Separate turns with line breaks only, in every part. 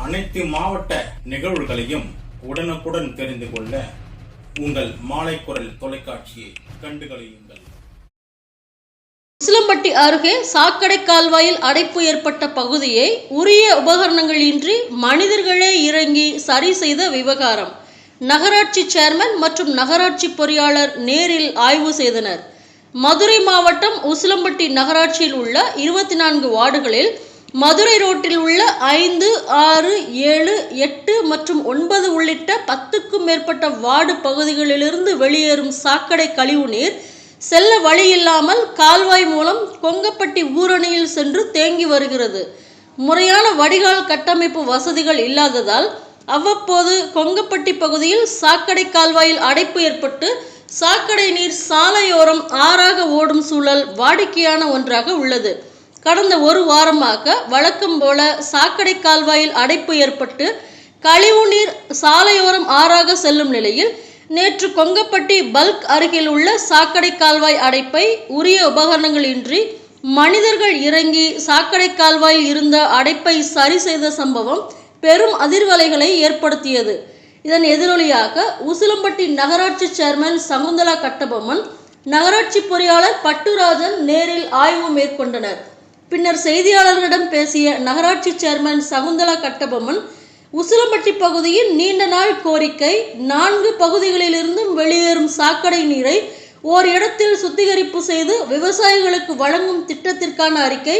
அனைத்து மாவட்ட நிகழ்வுகளையும் உடனுக்குடன் தெரிந்து கொள்ள உங்கள் மாலை குரல் தொலைக்காட்சியை கண்டுகளியுங்கள்.
உசிலம்பட்டி அருகே சாக்கடை கால்வாயில் அடைப்பு ஏற்பட்ட பகுதியை உரிய உபகரணங்கள் இன்றி மனிதர்களே இறங்கி சரி செய்த விவகாரம். நகராட்சி சேர்மன் மற்றும் நகராட்சி பொறியாளர் நேரில் ஆய்வு செய்தனர். மதுரை மாவட்டம் உசிலம்பட்டி நகராட்சியில் உள்ள 24 வார்டுகளில் மதுரை ரோட்டில் உள்ள 5, 6, 7, 8 மற்றும் 9 உள்ளிட்ட 10க்கும் மேற்பட்ட வார்டு பகுதிகளிலிருந்து வெளியேறும் சாக்கடை கழிவுநீர் செல்ல வழியில்லாமல் கால்வாய் மூலம் கொங்கப்பட்டி ஊரணியில் சென்று தேங்கி வருகிறது. முறையான வடிகால் கட்டமைப்பு வசதிகள் இல்லாததால் அவ்வப்போது கொங்கப்பட்டி பகுதியில் சாக்கடை கால்வாயில் அடைப்பு ஏற்பட்டு சாக்கடை நீர் சாலையோரம் ஆறாக ஓடும் சூழல் வாடிக்கையான ஒன்றாக உள்ளது. கடந்த ஒரு வாரமாக வழக்கம் போல சாக்கடை கால்வாயில் அடைப்பு ஏற்பட்டு கழிவு நீர் சாலையோரம் ஆறாக செல்லும் நிலையில் நேற்று கொங்கப்பட்டி பல்க் அருகில் உள்ள சாக்கடை கால்வாய் அடைப்பை உரிய உபகரணங்கள் இன்றி மனிதர்கள் இறங்கி சாக்கடை கால்வாயில் இருந்த அடைப்பை சரி செய்த சம்பவம் பெரும் அதிர்வலைகளை ஏற்படுத்தியது. இதன் எதிரொலியாக உசிலம்பட்டி நகராட்சி சேர்மன் சகுந்தலா கட்டபொம்மன், நகராட்சி பொறியாளர் பட்டுராஜன் நேரில் ஆய்வு மேற்கொண்டனர். பின்னர் செய்தியாளர்களிடம் பேசிய நகராட்சி சேர்மன் சகுந்தலா கட்டபொம்மன், உசிலம்பட்டி பகுதியின் நீண்ட நாள் கோரிக்கை 4 பகுதிகளிலிருந்தும் வெளியேறும் சாக்கடை நீரை ஓர் இடத்தில் சுத்திகரிப்பு செய்து விவசாயிகளுக்கு வழங்கும் திட்டத்திற்கான அறிக்கை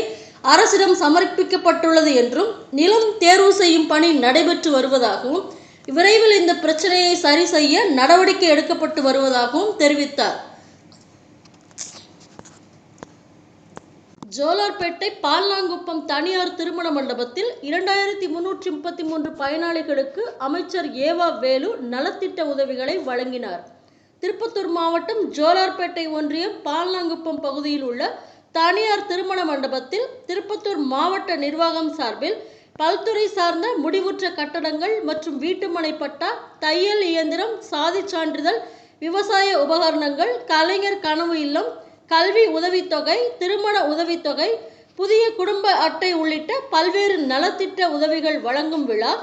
அரசிடம் சமர்ப்பிக்கப்பட்டுள்ளது என்றும், நிலம் தேர்வு செய்யும் பணி நடைபெற்று வருவதாகவும், விரைவில் இந்த பிரச்சனையை சரி செய்ய நடவடிக்கை எடுக்கப்பட்டு வருவதாகவும் தெரிவித்தார். ஜோலார்பேட்டை பால்நாங்குப்பம் தனியார் திருமண மண்டபத்தில் 2333 பயனாளிகளுக்கு அமைச்சர் ஏவா வேலு நலத்திட்ட உதவிகளை வழங்கினார். திருப்பத்தூர் மாவட்டம் ஜோலார்பேட்டை ஒன்றியம் பால்நாங்குப்பம் பகுதியில் உள்ள தனியார் திருமண மண்டபத்தில் திருப்பத்தூர் மாவட்ட நிர்வாகம் சார்பில் பல்துறை சார்ந்த முடிவுற்ற கட்டடங்கள் மற்றும் வீட்டுமனை பட்டா, தையல் இயந்திரம், சாதி சான்றிதழ், விவசாய உபகரணங்கள், கலைஞர் கனவு இல்லம், கல்வி உதவித்தொகை, திருமண உதவித்தொகை, புதிய குடும்ப அட்டை உள்ளிட்ட பல்வேறு நலத்திட்ட உதவிகள் வழங்கும் விழா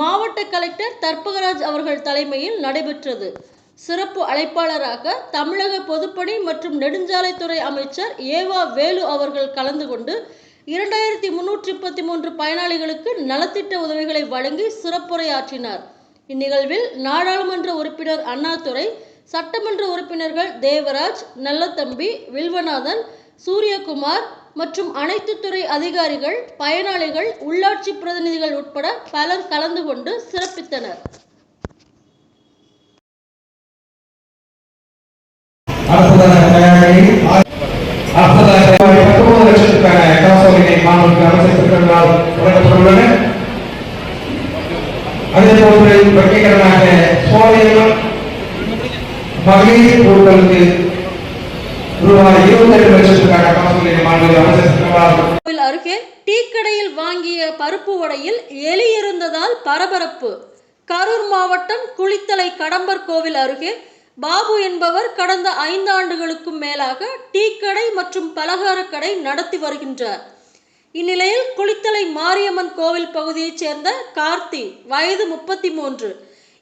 மாவட்ட கலெக்டர் தர்பகராஜ் அவர்கள் தலைமையில் நடைபெற்றது. சிறப்பு அழைப்பாளராக தமிழக பொதுப்பணி மற்றும் நெடுஞ்சாலைத்துறை அமைச்சர் ஏவா வேலு அவர்கள் கலந்து கொண்டு 2333 பயனாளிகளுக்கு நலத்திட்ட உதவிகளை வழங்கி சிறப்புரையாற்றினார். இந்நிகழ்வில் நாடாளுமன்ற உறுப்பினர் அண்ணாதுரை, சட்டமன்ற உறுப்பினர்கள் தேவராஜ், நல்லதம்பி, வில்வநாதன், சூரியகுமார் மற்றும் அனைத்து துறை அதிகாரிகள், பயனாளிகள், உள்ளாட்சி பிரதிநிதிகள் உட்பட பலர் கலந்து கொண்டு சிறப்பித்தனர்.
அதேபோன்று வெற்றிகரமாக சோலையில் மகளிர் குழுக்களுக்கு ரூபாய் 22 லட்சத்துக்கான காசோலை மாநில அமைச்சர்
அருகே டீ கடையில் வாங்கிய பருப்பு வடையில் எலி இருந்ததால் பரபரப்பு. கரூர் மாவட்டம் குளித்தலை கடம்பர் கோவில் அருகே பாபு என்பவர் கடந்த 5 ஆண்டுகளுக்கும் மேலாக டீ கடை மற்றும் பலகார கடை நடத்தி வருகின்றார். இந்நிலையில் குளித்தலை மாரியம்மன் கோவில் பகுதியைச் சேர்ந்த கார்த்தி, வயது 33,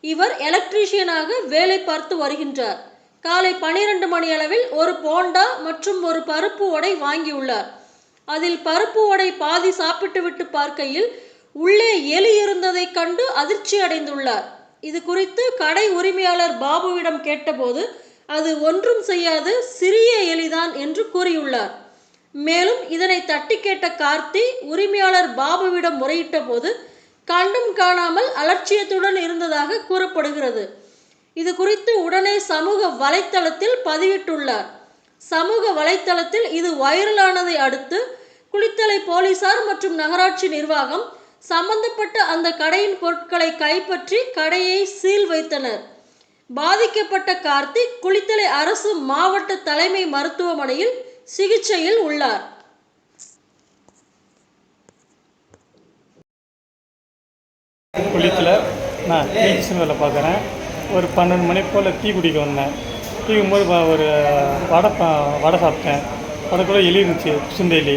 இவர் எலக்ட்ரீஷியனாக வேலை பார்த்து வருகின்றார். காலை 12 மணி அளவில் ஒரு போண்டா மற்றும் ஒரு பருப்பு வடை வாங்கியுள்ளார். அதில் பருப்பு வடை பாதி சாப்பிட்டுவிட்டு பார்க்கையில் உள்ளே எலி இருந்ததை கண்டு அதிர்ச்சி அடைந்துள்ளார். இது குறித்து கடை உரிமையாளர் பாபுவிடம் கேட்டபோது அது ஒன்றும் செய்யாது, சிறிய எலிதான் என்று கூறியுள்ளார். மேலும் இதனை தட்டி கேட்ட கார்த்தி உரிமையாளர் பாபுவிடம் முறையிட்ட போது கண்டும் காணாமல் அலட்சியத்துடன் இருந்ததாக கூறப்படுகிறது. இது குறித்து உடனே சமூக வலைத்தளத்தில் பதிவிட்டுள்ளார். சமூக வலைத்தளத்தில் இது வைரலானதை அடுத்து குளித்தலை போலீசார் மற்றும் நகராட்சி நிர்வாகம் சம்பந்தப்பட்ட அந்த கடையின் பொருட்களை கைப்பற்றி கடையை சீல் வைத்தனர். பாதிக்கப்பட்ட கார்த்திக் குளித்தலை அரசு மாவட்ட தலைமை மருத்துவமனையில் சிகிச்சையில் உள்ளார்.
குளித்தலை நான் டீச்சர் வேலை பார்க்குறேன். ஒரு 12 மணி போல் டீ குடிக்க வந்தேன். டீ குடிக்கும்போது ஒரு வடை சாப்பிட்டேன். வடை கூட எலி இருந்துச்சு, குசுந்த எலி.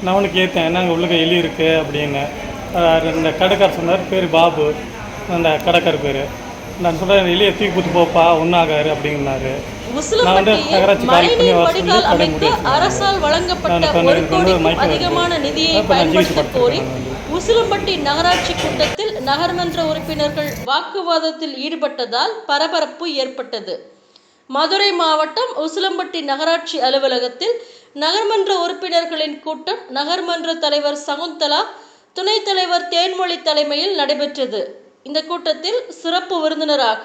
நான் அவனுக்கு ஏற்றேன், என்னங்க உள்ளுக்க எலி இருக்குது அப்படின்னு. இந்த கடைக்கார் சொன்னார் பேர் பாபு, அந்த கடைக்கார் பேர். நான் சொல்கிறேன் வெளியே தூக்கி போட்டு போப்பா ஒன்றாகாரு அப்படின்னாரு. நான் வந்து நகராட்சி கால் பண்ணி வர சொல்லி கடை முடியாது.
அரசால் வழங்கப்பட்ட 1 கோடிக்கும் அதிகமான நிதியை பயன்படுத்த கோரி உசிலம்பட்டி நகராட்சி கூட்டத்தில் நகர்மன்ற உறுப்பினர்கள் வாக்குவாதத்தில் ஈடுபட்டதால் பரபரப்பு ஏற்பட்டது. மதுரை மாவட்டம் உசிலம்பட்டி நகராட்சி அலுவலகத்தில் நகர்மன்ற உறுப்பினர்களின் கூட்டம் நகர்மன்ற தலைவர் சகுந்தலா, துணைத் தலைவர் தேன்மொழி தலைமையில் நடைபெற்றது. இந்த கூட்டத்தில் சிறப்பு விருந்தினராக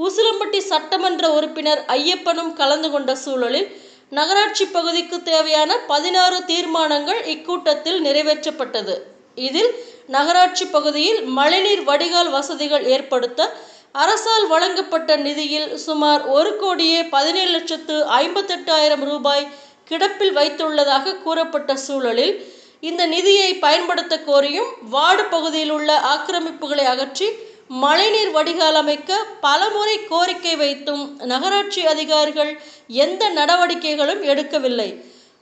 உசிலம்பட்டி சட்டமன்ற உறுப்பினர் ஐயப்பனும் கலந்து கொண்ட சூழலில் நகராட்சி பகுதிக்கு தேவையான 16 தீர்மானங்கள் இக்கூட்டத்தில் நிறைவேற்றப்பட்டது. இதில் நகராட்சி பகுதியில் மழைநீர் வடிகால் வசதிகள் ஏற்படுத்த அரசால் வழங்கப்பட்ட நிதியில் சுமார் 1,17,58,000 ரூபாய் கிடப்பில் வைத்துள்ளதாக கூறப்பட்ட சூழலில் இந்த நிதியை பயன்படுத்த கோரியும் வார்டு பகுதியில் உள்ள ஆக்கிரமிப்புகளை அகற்றி மழைநீர் வடிகால் அமைக்க பலமுறை கோரிக்கை வைத்தும் நகராட்சி அதிகாரிகள் எந்த நடவடிக்கைகளும் எடுக்கவில்லை.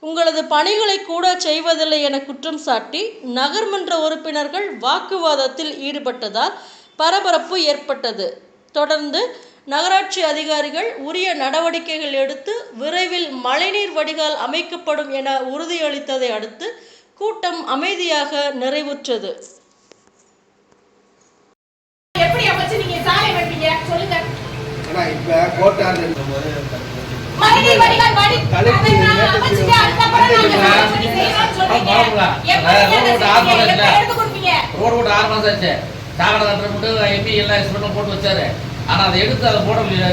உங்களது பணிகளை கூட செய்வதில்லை என குற்றம் சாட்டி நகர்மன்ற உறுப்பினர்கள் வாக்குவாதத்தில் ஈடுபட்டதால் பரபரப்பு ஏற்பட்டது. தொடர்ந்து நகராட்சி அதிகாரிகள் உரிய நடவடிக்கைகள் எடுத்து விரைவில் மழைநீர் வடிகால் அமைக்கப்படும் என உறுதியளித்ததை அடுத்து கூட்டம் அமைதியாக நிறைவுற்றது.
எப்படி அமைச்சு நீங்க சாலை வெட்டீங்க சொல்லுங்க.
ஆனா இப்ப கோட்டார்
மழைநீர் வடிகால் அமைச்சிட்டு அதுக்கு அப்புறம் நாங்க சாலை செய்யணும்னு சொல்றீங்க. எடுத்து கொடுப்பீங்க.
ரோடு போட்டு 6 மாசம் ஆச்சு. சாகட கட்டுற மட்டும் எம்பி எல்லாம் எக்ஸ்பெக்ட் போட்டு வச்சாரு. ஆனா அதை எடுத்து அதை போட இல்ல.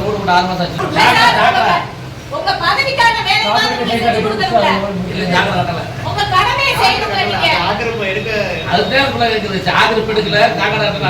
ரோடு போட்டு 6 மாசம் ஆச்சு.
உங்க பதவிக்கான வேலை மாதிரி நீங்க செஞ்சு கொடுக்கல.
இல்ல சாகட கட்டல.
உங்க கடமையை செய்யணும்ல நீங்க.
அது தேவைக்குள்ள இருக்குது. சாகட எடுக்கல, சாகட கட்டல.